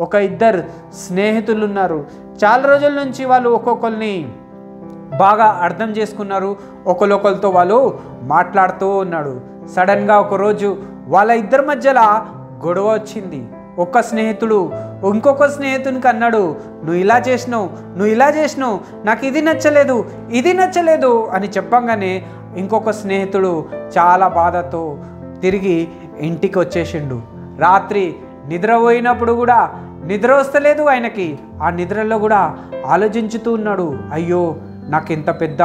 ఒక ఇద్దరు స్నేహితులు ఉన్నారు. చాలా రోజుల నుంచి వాళ్ళు ఒక్కొక్కరిని బాగా అర్థం చేసుకున్నారు. ఒకరితో వాళ్ళు మాట్లాడుతూ ఉన్నాడు. సడన్గా ఒకరోజు వాళ్ళ ఇద్దరి మధ్యలో గొడవ వచ్చింది. ఒక స్నేహితుడు ఇంకొక స్నేహితునికి అన్నాడు, నువ్వు ఇలా చేసినావు, నాకు ఇది నచ్చలేదు అని చెప్పంగానే ఇంకొక స్నేహితుడు చాలా బాధతో తిరిగి ఇంటికి వచ్చేసిండు. రాత్రి నిద్రపోయినప్పుడు కూడా నిద్ర వస్తలేదు ఆయనకి. ఆ నిద్రలో కూడా ఆలోచించుతూ ఉన్నాడు, అయ్యో నాకు ఇంత పెద్ద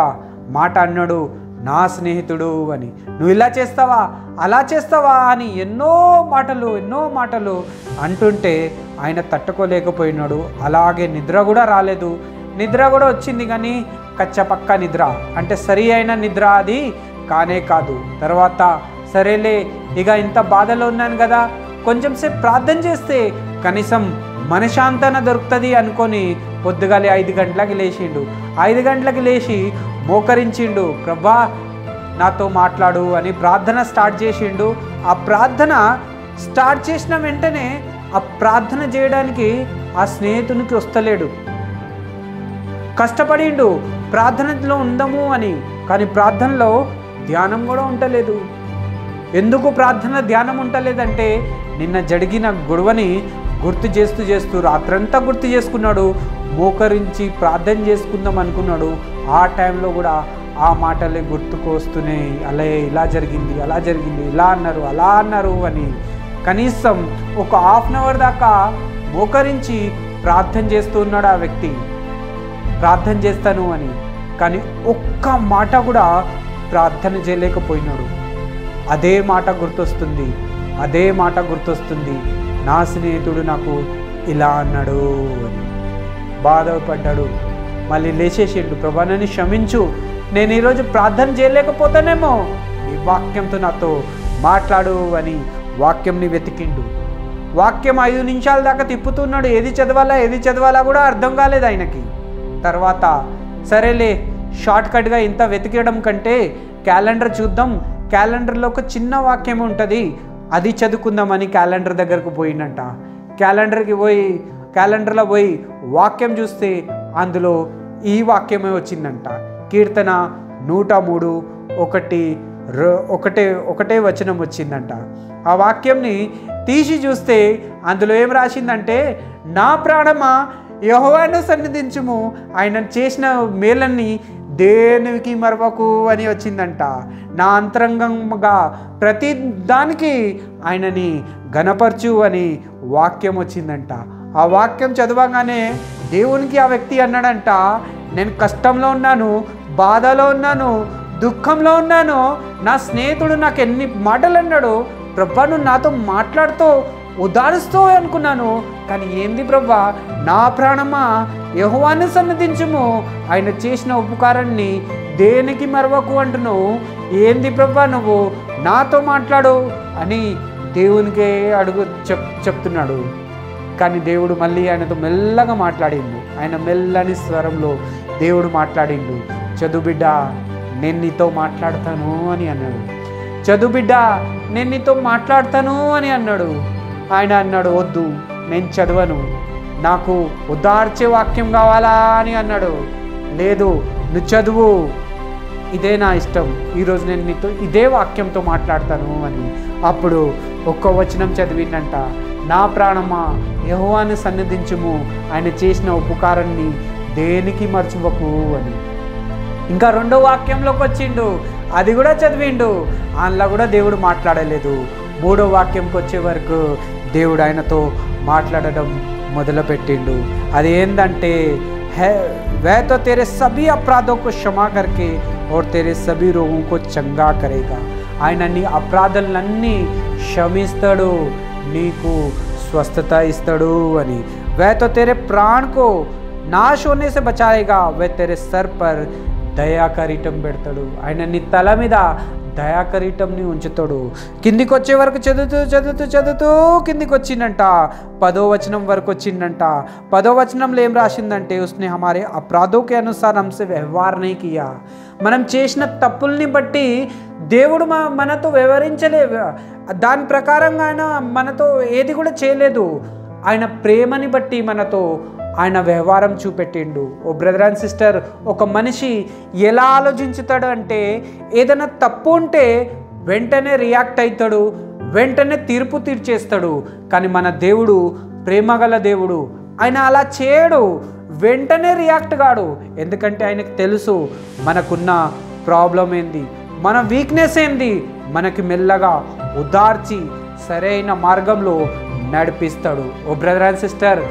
మాట అన్నాడు నా స్నేహితుడు అని, నువ్వు ఇలా చేస్తావా అలా చేస్తావా అని ఎన్నో మాటలు అంటుంటే ఆయన తట్టుకోలేకపోయినాడు. అలాగే నిద్ర కూడా రాలేదు. నిద్ర కూడా వచ్చింది కానీ కచ్చపక్క నిద్ర, అంటే సరి అయిన నిద్ర అది కానే కాదు. తర్వాత సరేలే ఇక ఇంత బాధలో ఉన్నాను కదా, కొంచెం సేపు ప్రార్థన చేస్తే కనీసం మనశాంతన దొరుకుతుంది అనుకొని పొద్దుగాలే 5 గంటలకి లేచిండు. 5 గంటలకి లేచి మోకరించిండు, ప్రభా నాతో మాట్లాడు అని ప్రార్థన స్టార్ట్ చేసిండు. ఆ ప్రార్థన స్టార్ట్ చేసిన వెంటనే ఆ ప్రార్థన చేయడానికి ఆ స్నేహితునికి వస్తలేడు. కష్టపడిండు ప్రార్థనలో ఉందాము అని, కానీ ప్రార్థనలో ధ్యానం కూడా ఉండలేదు. ఎందుకు ప్రార్థన ధ్యానం ఉండలేదంటే నిన్న జరిగిన గొడవని గుర్తు చేస్తూ రాత్రంతా గుర్తు చేసుకున్నాడు. మోకరించి ప్రార్థన చేసుకుందాం అనుకున్నాడు. ఆ టైంలో కూడా ఆ మాటలే గుర్తుకు వస్తున్నాయి. ఇలా జరిగింది ఇలా అన్నారు అని కనీసం ఒక హాఫ్ అన్ అవర్ దాకా మోకరించి ప్రార్థన చేస్తూ ఉన్నాడు ఆ వ్యక్తి, ప్రార్థన చేస్తాను అని. కానీ ఒక్క మాట కూడా ప్రార్థన చేయలేకపోయినాడు. అదే మాట గుర్తొస్తుంది, నా స్నేహితుడు నాకు ఇలా అన్నాడు అని బాధపడ్డాడు. మళ్ళీ లేచేసిండు, ప్రభా నన్ను క్షమించు, నేను ఈరోజు ప్రార్థన చేయలేకపోతానేమో, నీ వాక్యంతో నాతో మాట్లాడు అని వాక్యంని వెతికిండు. వాక్యం 5 నిమిషాల దాకా తిప్పుతున్నాడు. ఏది చదవాలా కూడా అర్థం కాలేదు ఆయనకి. తర్వాత సరేలే షార్ట్ కట్గా ఇంత వెతికడం కంటే క్యాలెండర్ చూద్దాం, క్యాలెండర్లో ఒక చిన్న వాక్యం ఉంటుంది అది చదువుకుందామని క్యాలెండర్ దగ్గరకు పోయిందంట. క్యాలెండర్లో పోయి వాక్యం చూస్తే అందులో ఈ వాక్యమే వచ్చిందంట. కీర్తన 103 ఒకటే వచనం వచ్చిందంట. ఆ వాక్యంని తీసి చూస్తే అందులో ఏం రాసిందంటే, నా ప్రాణమా యెహోవాను సన్నిధించుము, ఆయన చేసిన మేలన్నీ దేనికి మరవకు అని వచ్చిందంట. నా అంతరంగంగా ప్రతి దానికి ఆయనని ఘనపరచు అని వాక్యం వచ్చిందంట. ఆ వాక్యం చదవగానే దేవునికి ఆ వ్యక్తి అన్నాడంట, నేను కష్టంలో ఉన్నాను, బాధలో ఉన్నాను, దుఃఖంలో ఉన్నాను, నా స్నేహితుడు నాకు ఎన్ని మాటలు అన్నాడు, ప్రభా నువ్వు నాతో మాట్లాడుతూ ఉదారిస్తూ అనుకున్నాను, కానీ ఏంది ప్రభా, నా ప్రాణమా యెహోవాను సన్నిధించుము, ఆయన చేసిన ఉపకారాన్ని దేనికి మరవకు అంటున్నావు, ఏంది ప్రభా నువ్వు నాతో మాట్లాడు అని దేవునికే చెప్తున్నాడు. కానీ దేవుడు మళ్ళీ ఆయనతో మెల్లగా మాట్లాడిండు. ఆయన మెల్లని స్వరంలో దేవుడు మాట్లాడిండు, చదువు బిడ్డ నేను నీతో మాట్లాడతాను అని అన్నాడు. చదువు బిడ్డ నేను నీతో మాట్లాడతాను అని అన్నాడు. ఆయన అన్నాడు, వద్దు నేను చదవను, నాకు ఉదార్చే వాక్యం కావాలా అని అన్నాడు. లేదు నువ్వు చదువు, ఇదే నా ఇష్టం, ఈరోజు నేను నీతో ఇదే వాక్యంతో మాట్లాడతాను అని. అప్పుడు ఒక్క వచనం చదివిందంట, నా ప్రాణమా యెహోవాను సన్నిధించుము, ఆయన చేసిన ఉపకారాన్ని దేనికి మర్చిపోకు అని. ఇంకా 2వ వాక్యంలోకి వచ్చిండు, అది కూడా చదివిండు, అందులో కూడా దేవుడు మాట్లాడలేదు. 3వ వాక్యంకి వచ్చే వరకు దేవుడు ఆయనతో మాట్లాడడం మొదలుపెట్టిండు. అది ఏంటంటే, वह तो तेरे सभी अपराधों को क्षमा करके और तेरे सभी रोगों को चंगा करेगा. ఆయన నీ అపరాధాలన్నీ క్షమిస్తాడు, నీకు స్వస్థత ఇస్తాడు అని. वह तो तेरे प्राण को नाश होने से बचाएगा, वह तेरे सर पर దయా కిరీటం పెడతాడు. ఆయన నీ తల మీద దయా కిరీటంని ఉంచుతాడు. కిందికి వచ్చే వరకు చదువుతూ కిందికి వచ్చిందంట. 10వ వచనం వరకు వచ్చిందంట. 10వ వచనంలో ఏం రాసిందంటే, ఉస్నే హమారే అపరాధో కే అనుసార్ హమ్సే వ్యవహార్ నహీ కియా. మనం చేసిన తప్పుల్ని బట్టి దేవుడు మనతో వ్యవహరించలే, దాని ప్రకారంగా ఆయన మనతో ఏది కూడా చేయలేదు. ఆయన ప్రేమని బట్టి మనతో ఆయన వ్యవహారం చూపెట్టిండు. ఓ బ్రదర్ అండ్ సిస్టర్, ఒక మనిషి ఎలా ఆలోచించుతాడు అంటే ఏదైనా తప్పు ఉంటే వెంటనే రియాక్ట్ అవుతాడు, వెంటనే తీర్పు తీర్చేస్తాడు. కానీ మన దేవుడు ప్రేమగల దేవుడు, ఆయన అలా చేయడు, వెంటనే రియాక్ట్ కాడు. ఎందుకంటే ఆయనకు తెలుసు మనకున్న ప్రాబ్లం ఏంది, మన వీక్నెస్ ఏంది. మనకి మెల్లగా ఉదార్చి సరైన మార్గంలో నడిపిస్తాడు. ఓ బ్రదర్ అండ్ సిస్టర్,